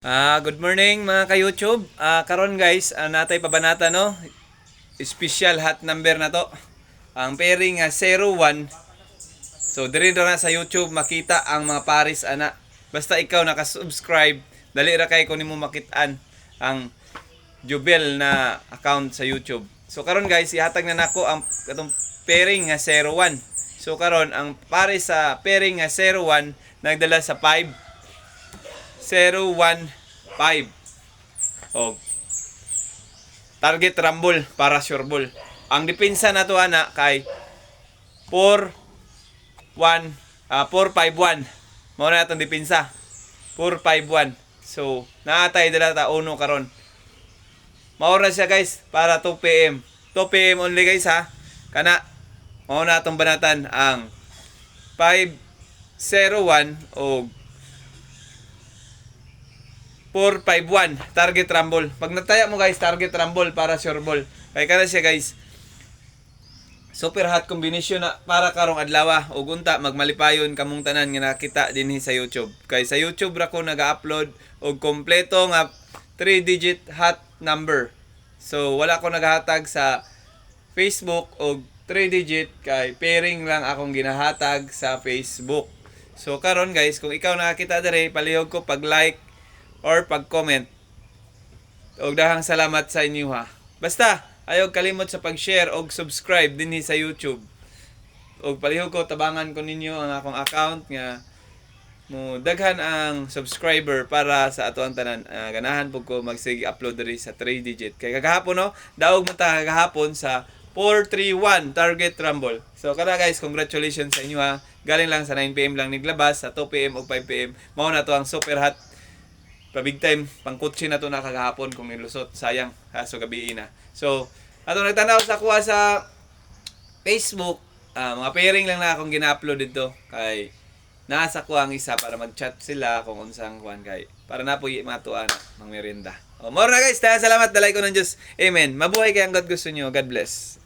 Good morning mga ka-YouTube. Karon guys, natay pabanata no. Special hot number na to. Ang pairing 01. So diri na sa YouTube makita ang mga paris ana. Basta ikaw naka-subscribe, dali ra kay kunin mo makitaan ang Jubel na account sa YouTube. So karon guys, ihatag na nako ang katong pairing 01. So karon ang paris sa pairing 01 nagdala sa 5 015 o target rumble para sure ball. Ang depensa na to ana kay 451 mao na atong depensa 451. So naatay dala ta uno karon. Mao na siya guys para 2 PM. 2 PM only guys ha. Kana mao na atong banatan ang 501 o 451 target rumble. Pag nataya mo guys, target rumble para sure ball. Kaya kana siya guys. Super hot combination na para karong adlaw ug unta magmalipayon kamong tanan nga nakita dinhi sa YouTube. Kay sa YouTube ra ko naga-upload og kompleto nga 3-digit hot number. So wala ko nagahatag sa Facebook og 3-digit kay pairing lang akong ginahatag sa Facebook. So karon guys, kung ikaw nakakita diri, palihog ko pag-like or pag-comment. Og dahang salamat sa inyo ha. Basta, ayaw kalimot sa pag-share og subscribe dinhi sa YouTube. Og palihog ko tabangan ko ninyo ang akong account nga mo daghan ang subscriber para sa ato ang tanan. Ganahan pug ko magsige upload diri sa 3-digit. Kay kagahapon no, daog man ta kagahapon sa 431 target rumble. So kada guys, congratulations sa inyo ha. Galing lang sa 9 PM lang niglabas, sa 2 PM o 5 PM. Mao na to ang super hot pa big time pangkutsi na to na kagahapon kung nilusot sayang so gabi na. So ato nagtanaw sa kuha sa Facebook, mga pairing lang na akong gina-upload dito kay nasa ko ang isa para mag-chat sila kung unsang kuan kay para na po matuan mang merienda. More na guys, salamat dalay ko ng Diyos. Amen. Mabuhay kay ang God gusto niyo. God bless.